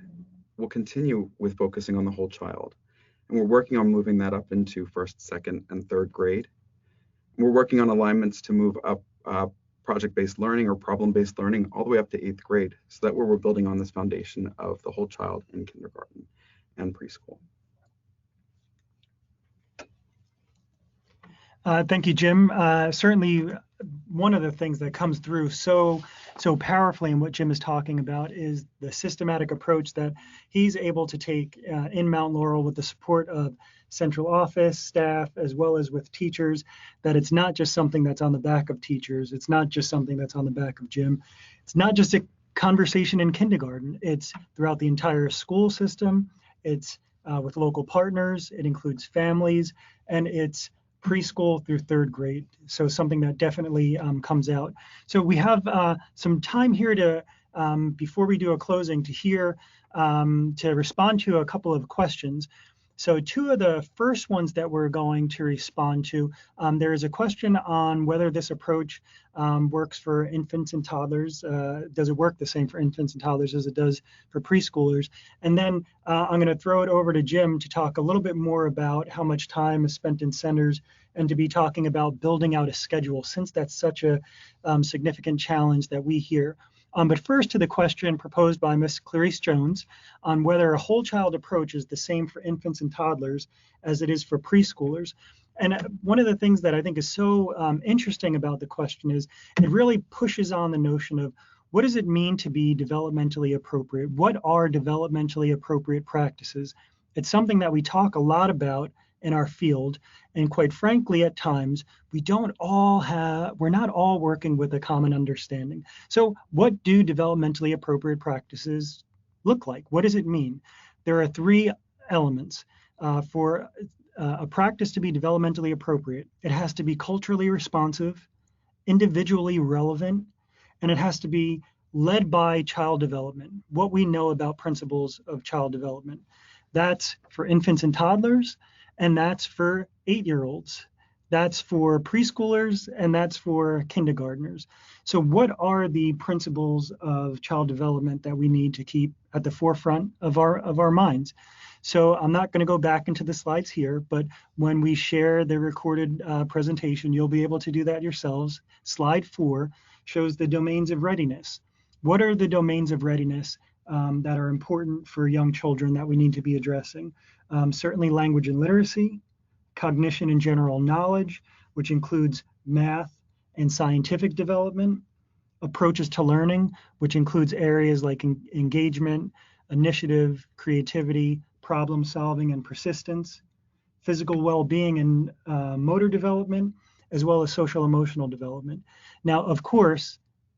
we'll continue with focusing on the whole child. And we're working on moving that up into first, second, and third grade. We're working on alignments to move up project-based learning or problem-based learning all the way up to 8th grade. So that we're building on this foundation of the whole child in kindergarten and preschool. Thank you, Jim. Certainly, one of the things that comes through so powerfully in what Jim is talking about is the systematic approach that he's able to take in Mount Laurel with the support of central office staff as well as with teachers, that it's not just something that's on the back of teachers. It's not just something that's on the back of Jim. It's not just a conversation in kindergarten. It's throughout the entire school system. It's with local partners. It includes families, and it's preschool through 3rd grade. So something that definitely comes out. So we have some time here to, before we do a closing, to respond to a couple of questions. So 2 of the first ones that we're going to respond to, there is a question on whether this approach works for infants and toddlers. Does it work the same for infants and toddlers as it does for preschoolers? And then I'm going to throw it over to Jim to talk a little bit more about how much time is spent in centers and to be talking about building out a schedule, since that's such a significant challenge that we hear. But first, to the question proposed by Ms. Clarice Jones on whether a whole child approach is the same for infants and toddlers as it is for preschoolers. And one of the things that I think is so interesting about the question is it really pushes on the notion of what does it mean to be developmentally appropriate? What are developmentally appropriate practices? It's something that we talk a lot about in our field. And quite frankly, at times, we're not all working with a common understanding. So what do developmentally appropriate practices look like? What does it mean? There are 3 elements. For a practice to be developmentally appropriate, it has to be culturally responsive, individually relevant, and it has to be led by child development, what we know about principles of child development. That's for infants and toddlers, and that's for 8-year-olds. That's for preschoolers, and that's for kindergartners. So what are the principles of child development that we need to keep at the forefront of our minds? So I'm not going to go back into the slides here, but when we share the recorded presentation, you'll be able to do that yourselves. Slide 4 shows the domains of readiness. What are the domains of readiness that are important for young children that we need to be addressing? Certainly language and literacy, cognition and general knowledge, which includes math and scientific development, approaches to learning, which includes areas like engagement, initiative, creativity, problem solving, and persistence, physical well-being and motor development, as well as social emotional development. Now, of course,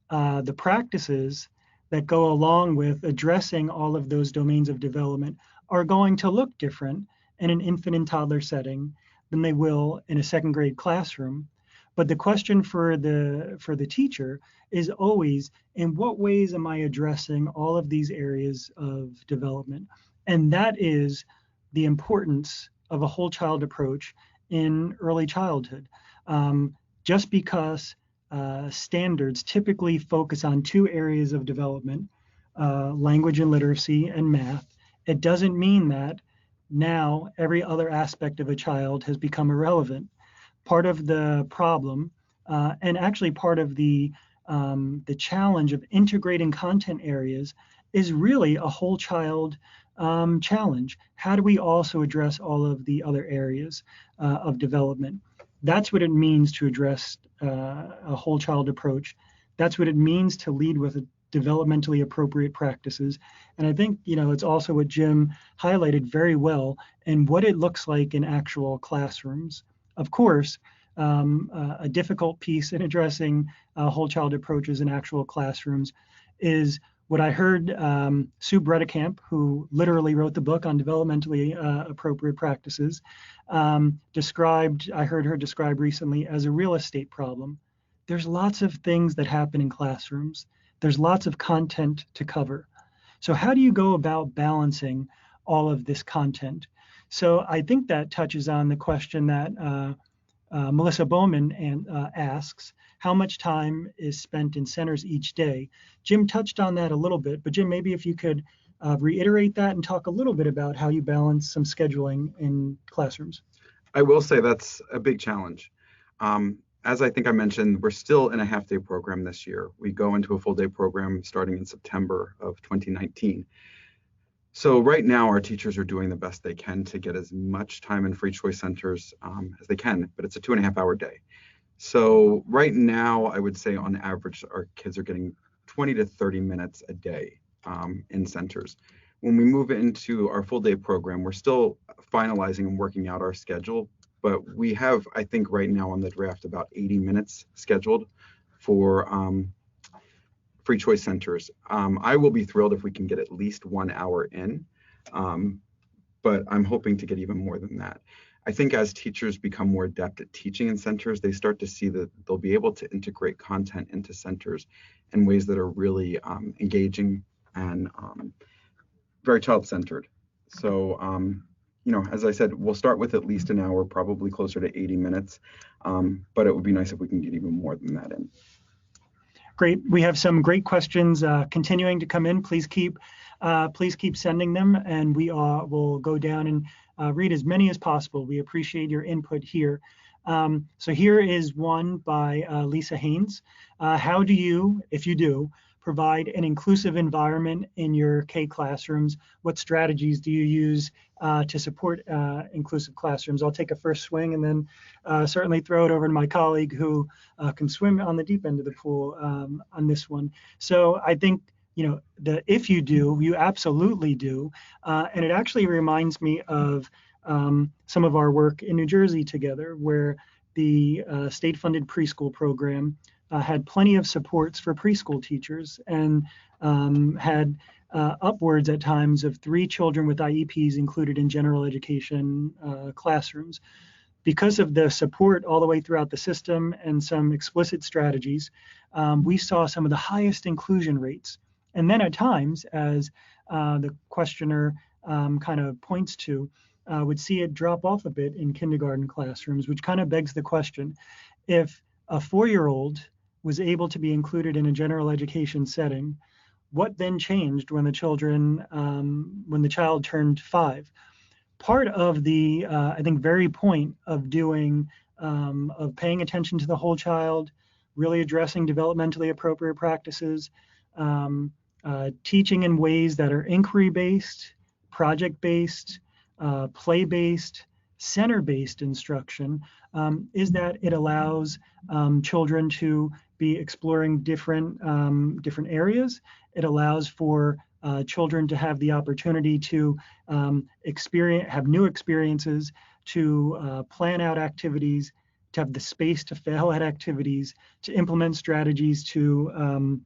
the practices that go along with addressing all of those domains of development are going to look different in an infant and toddler setting than they will in a 2nd grade classroom. But the question for the teacher is always, in what ways am I addressing all of these areas of development? And that is the importance of a whole child approach in early childhood. Just because standards typically focus on 2 areas of development, language and literacy and math, it doesn't mean that now every other aspect of a child has become irrelevant. Part of the problem, and actually part of the challenge of integrating content areas, is really a whole child challenge. How do we also address all of the other areas of development? That's what it means to address a whole child approach. That's what it means to lead with developmentally appropriate practices. And I think, it's also what Jim highlighted very well and what it looks like in actual classrooms. Of course, a difficult piece in addressing whole child approaches in actual classrooms is what I heard Sue Bredekamp, who literally wrote the book on developmentally appropriate practices, I heard her describe recently as a real estate problem. There's lots of things that happen in classrooms. There's lots of content to cover. So how do you go about balancing all of this content? So I think that touches on the question that Melissa Bowman asks, how much time is spent in centers each day? Jim touched on that a little bit, but Jim, maybe if you could reiterate that and talk a little bit about how you balance some scheduling in classrooms. I will say that's a big challenge. As I think I mentioned, we're still in a half-day program this year. We go into a full-day program starting in September of 2019. So right now, our teachers are doing the best they can to get as much time in free choice centers as they can, but it's a 2.5-hour day. So right now, I would say on average, our kids are getting 20 to 30 minutes a day in centers. When we move into our full-day program, we're still finalizing and working out our schedule, but we have, I think right now on the draft, about 80 minutes scheduled for free choice centers. I will be thrilled if we can get at least 1 hour in, but I'm hoping to get even more than that. I think as teachers become more adept at teaching in centers, they start to see that they'll be able to integrate content into centers in ways that are really engaging and very child-centered. So, as I said, we'll start with at least an hour, probably closer to 80 minutes, but it would be nice if we can get even more than that in. Great. We have some great questions continuing to come in. Please keep sending them, and we will go down and read as many as possible. We appreciate your input here. So here is one by Lisa Haynes. How do you, if you do, provide an inclusive environment in your K classrooms? What strategies do you use to support inclusive classrooms? I'll take a first swing and then certainly throw it over to my colleague who can swim on the deep end of the pool on this one. So I think, if you do, you absolutely do. And it actually reminds me of some of our work in New Jersey together, where the state-funded preschool program had plenty of supports for preschool teachers and had upwards at times of 3 children with IEPs included in general education classrooms. Because of the support all the way throughout the system and some explicit strategies, we saw some of the highest inclusion rates. And then at times, as the questioner kind of points to, would see it drop off a bit in kindergarten classrooms, which kind of begs the question, if a 4-year-old was able to be included in a general education setting, what then changed when the child turned 5? Part of the, I think, very point of of paying attention to the whole child, really addressing developmentally appropriate practices, teaching in ways that are inquiry-based, project-based, play-based, center-based instruction, is that it allows children to be exploring different areas. It allows for children to have the opportunity to have new experiences, to plan out activities, to have the space to fail at activities, to implement strategies to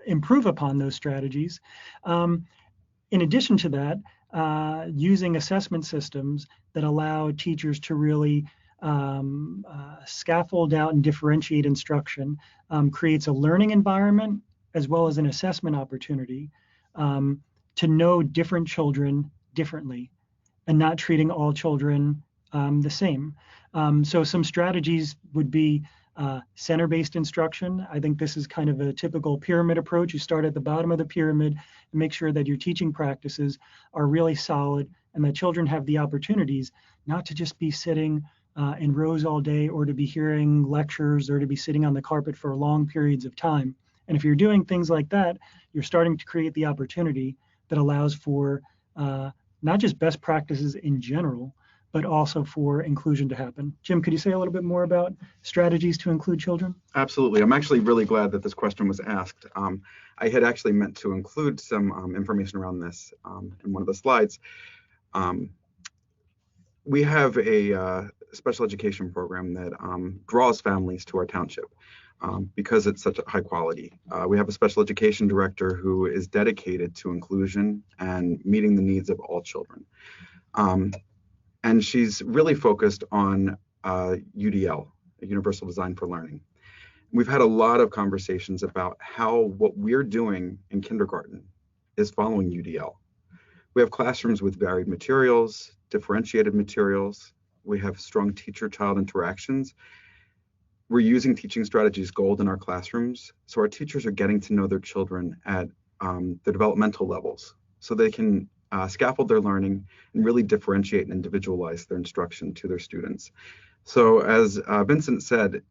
improve upon those strategies. In addition to that, using assessment systems that allow teachers to really scaffold out and differentiate instruction creates a learning environment as well as an assessment opportunity to know different children differently and not treating all children the same. So some strategies would be center-based instruction. I think this is kind of a typical pyramid approach. You start at the bottom of the pyramid and make sure that your teaching practices are really solid and that children have the opportunities not to just be sitting in rows all day or to be hearing lectures or to be sitting on the carpet for long periods of time. And if you're doing things like that, you're starting to create the opportunity that allows for not just best practices in general, but also for inclusion to happen. Jim, could you say a little bit more about strategies to include children? Absolutely. I'm actually really glad that this question was asked. I had actually meant to include some information around this in one of the slides. We have a special education program that draws families to our township because it's such a high quality. We have a special education director who is dedicated to inclusion and meeting the needs of all children. And she's really focused on UDL, Universal Design for Learning. We've had a lot of conversations about how what we're doing in kindergarten is following UDL. We have classrooms with varied materials, differentiated materials. We have strong teacher-child interactions. We're using teaching strategies gold in our classrooms, so our teachers are getting to know their children at the developmental levels, so they can scaffold their learning and really differentiate and individualize their instruction to their students. So as Vincent said,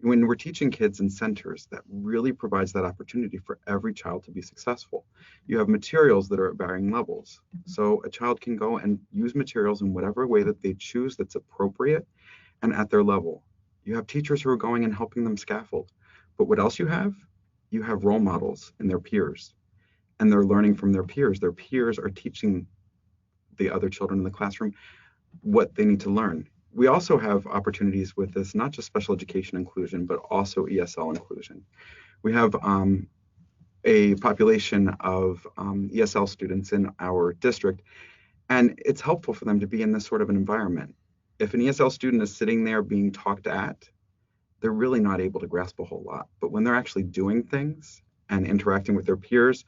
when we're teaching kids in centers, that really provides that opportunity for every child to be successful. You have materials that are at varying levels. So a child can go and use materials in whatever way that they choose that's appropriate and at their level. You have teachers who are going and helping them scaffold. But what else you have? You have role models and their peers. And they're learning from their peers. Their peers are teaching the other children in the classroom what they need to learn. We also have opportunities with this, not just special education inclusion, but also ESL inclusion. We have a population of ESL students in our district, and it's helpful for them to be in this sort of an environment. If an ESL student is sitting there being talked at, they're really not able to grasp a whole lot. But when they're actually doing things and interacting with their peers,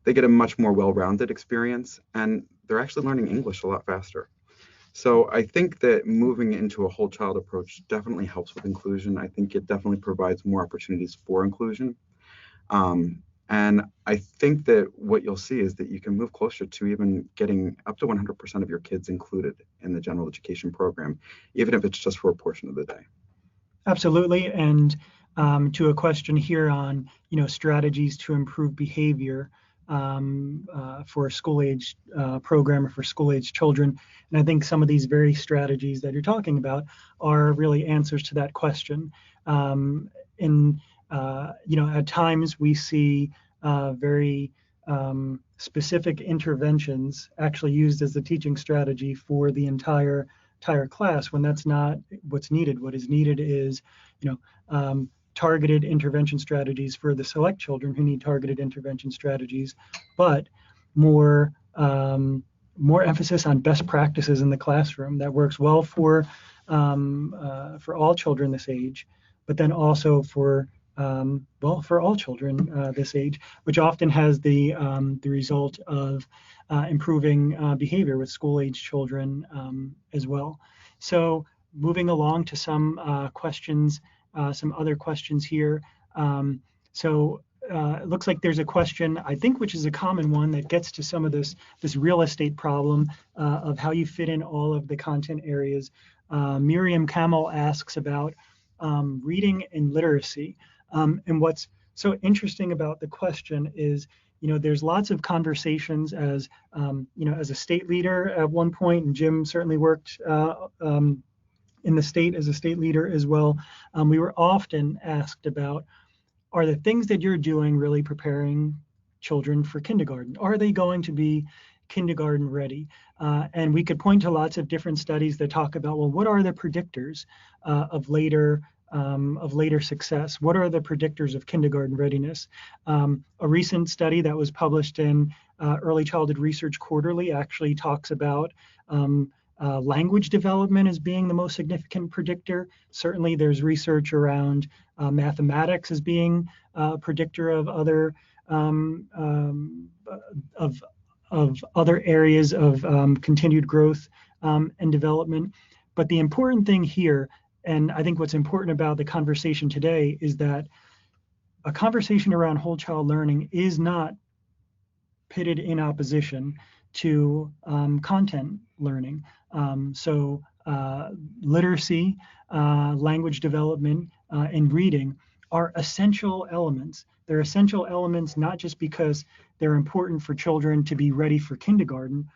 they get a much more well-rounded experience, and they're actually learning English a lot faster. So I think that moving into a whole child approach definitely helps with inclusion. I think it definitely provides more opportunities for inclusion. And I think that what you'll see is that you can move closer to even getting up to 100% of your kids included in the general education program, even if it's just for a portion of the day. Absolutely. And to a question here on, strategies to improve behavior for a school-age program or for school-age children. And I think some of these very strategies that you're talking about are really answers to that question. At times we see very specific interventions actually used as the teaching strategy for the entire class, when that's not what's needed. What is needed is, targeted intervention strategies for the select children who need targeted intervention strategies, but more emphasis on best practices in the classroom that works well for all children this age, but then also for all children this age, which often has the result of improving behavior with school-age children as well. So moving along to some questions. Some other questions here. It looks like there's a question, I think, which is a common one that gets to some of this real estate problem of how you fit in all of the content areas. Miriam Camel asks about reading and literacy. And what's so interesting about the question is, there's lots of conversations as a state leader at one point, and Jim certainly worked in the state as a state leader as well. We were often asked about, are the things that you're doing really preparing children for kindergarten? Are they going to be kindergarten ready? And we could point to lots of different studies that talk about, well, what are the predictors of later success? What are the predictors of kindergarten readiness? A recent study that was published in Early Childhood Research Quarterly actually talks about language development as being the most significant predictor. Certainly there's research around mathematics as being a predictor of other other areas of continued growth and development. But the important thing here, and I think what's important about the conversation today, is that a conversation around whole child learning is not pitted in opposition to content learning. Literacy, language development, and reading are essential elements. They're essential elements not just because they're important for children to be ready for kindergarten,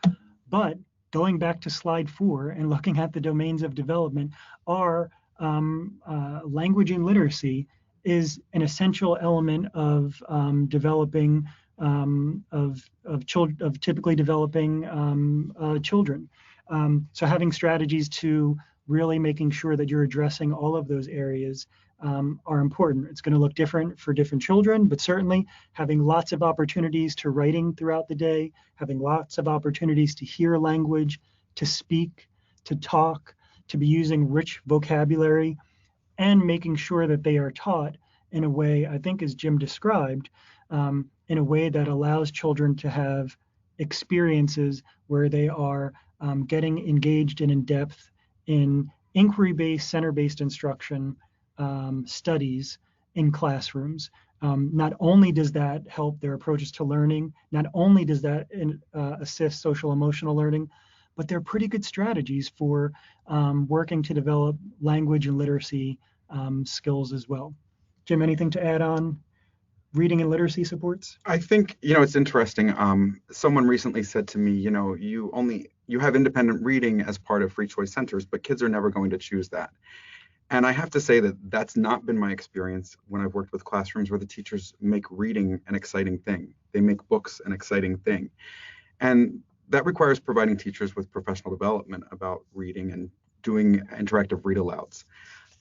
but going back to slide 4 and looking at the domains of development, are language and literacy is an essential element of developing of typically developing children. So having strategies to really making sure that you're addressing all of those areas are important. It's going to look different for different children, but certainly having lots of opportunities to writing throughout the day, having lots of opportunities to hear language, to speak, to talk, to be using rich vocabulary, and making sure that they are taught in a way, I think, as Jim described, in a way that allows children to have experiences where they are getting engaged and in depth in inquiry-based, center-based instruction studies in classrooms. Not only does that help their approaches to learning, not only does that assist social emotional learning, but they're pretty good strategies for working to develop language and literacy skills as well. Jim, anything to add on reading and literacy supports? I think, it's interesting. Someone recently said to me, you have independent reading as part of free choice centers, but kids are never going to choose that. And I have to say that that's not been my experience when I've worked with classrooms where the teachers make reading an exciting thing. They make books an exciting thing. And that requires providing teachers with professional development about reading and doing interactive read alouds.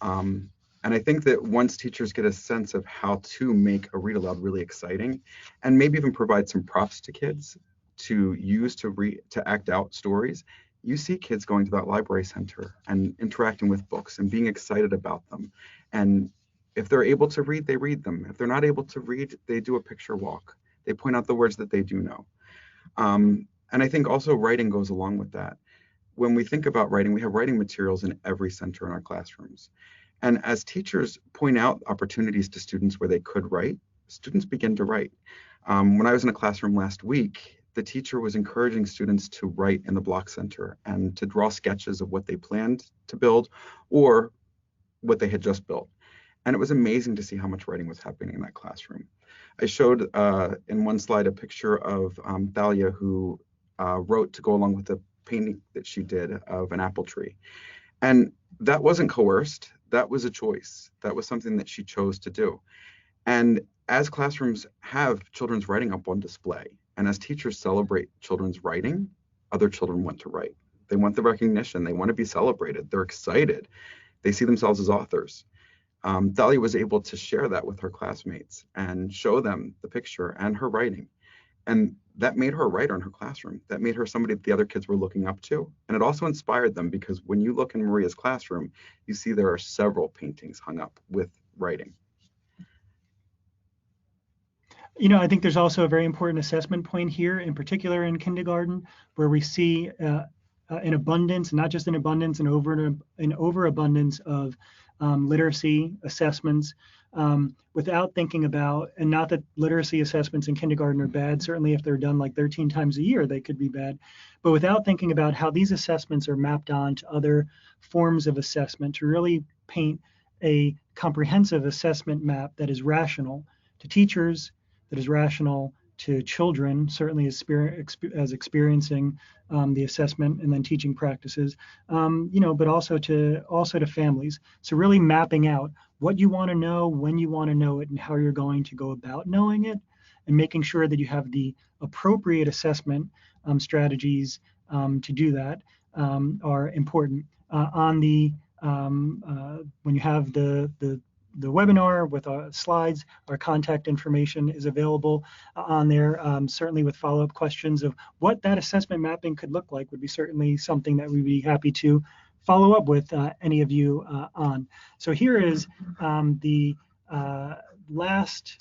And I think that once teachers get a sense of how to make a read aloud really exciting, and maybe even provide some props to kids to use to act out stories, you see kids going to that library center and interacting with books and being excited about them. And if they're able to read, they read them. If they're not able to read, they do a picture walk. They point out the words that they do know. And I think also writing goes along with that. When we think about writing, we have writing materials in every center in our classrooms. And as teachers point out opportunities to students where they could write, students begin to write. When I was in a classroom last week, the teacher was encouraging students to write in the block center and to draw sketches of what they planned to build or what they had just built. And it was amazing to see how much writing was happening in that classroom. I showed in one slide a picture of Thalia, who wrote to go along with the painting that she did of an apple tree. And that wasn't coerced. That was a choice. That was something that she chose to do. And as classrooms have children's writing up on display, and as teachers celebrate children's writing, other children want to write. They want the recognition. They want to be celebrated. They're excited. They see themselves as authors. Thalia was able to share that with her classmates and show them the picture and her writing. And that made her a writer in her classroom. That made her somebody that the other kids were looking up to. And it also inspired them, because when you look in Maria's classroom, you see there are several paintings hung up with writing. I think there's also a very important assessment point here, in particular in kindergarten, where we see an abundance, not just an abundance, an overabundance of literacy assessments without thinking about, and not that literacy assessments in kindergarten are bad, certainly if they're done like 13 times a year, they could be bad, but without thinking about how these assessments are mapped on to other forms of assessment to really paint a comprehensive assessment map that is rational to teachers, that is rational to children, certainly as experiencing the assessment and then teaching practices, but also to families. So really mapping out what you want to know, when you want to know it, and how you're going to go about knowing it, and making sure that you have the appropriate assessment strategies to do that are important. When you have the webinar with our slides, our contact information is available on there, certainly with follow-up questions of what that assessment mapping could look like would be certainly something that we'd be happy to follow up with any of you on. So here is the last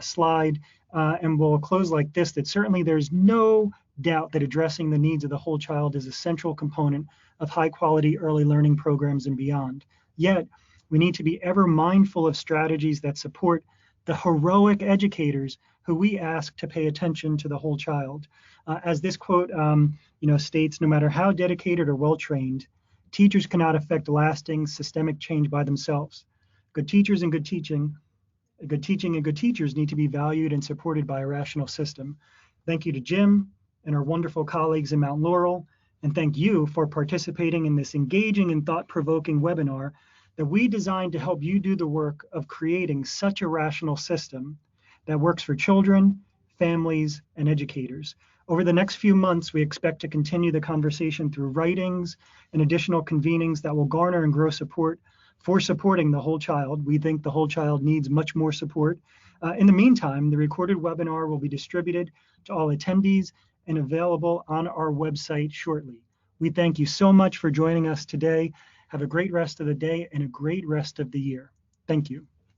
slide, and we'll close like this, that certainly there's no doubt that addressing the needs of the whole child is a central component of high-quality early learning programs and beyond. Yet, we need to be ever mindful of strategies that support the heroic educators who we ask to pay attention to the whole child. As this quote states, no matter how dedicated or well-trained, teachers cannot affect lasting systemic change by themselves. Good teachers and good teaching and good teachers need to be valued and supported by a rational system. Thank you to Jim and our wonderful colleagues in Mount Laurel, and thank you for participating in this engaging and thought-provoking webinar that we designed to help you do the work of creating such a rational system that works for children, families, and educators. Over the next few months, we expect to continue the conversation through writings and additional convenings that will garner and grow support for supporting the whole child. We think the whole child needs much more support. In the meantime, the recorded webinar will be distributed to all attendees and available on our website shortly. We thank you so much for joining us today. Have a great rest of the day and a great rest of the year. Thank you.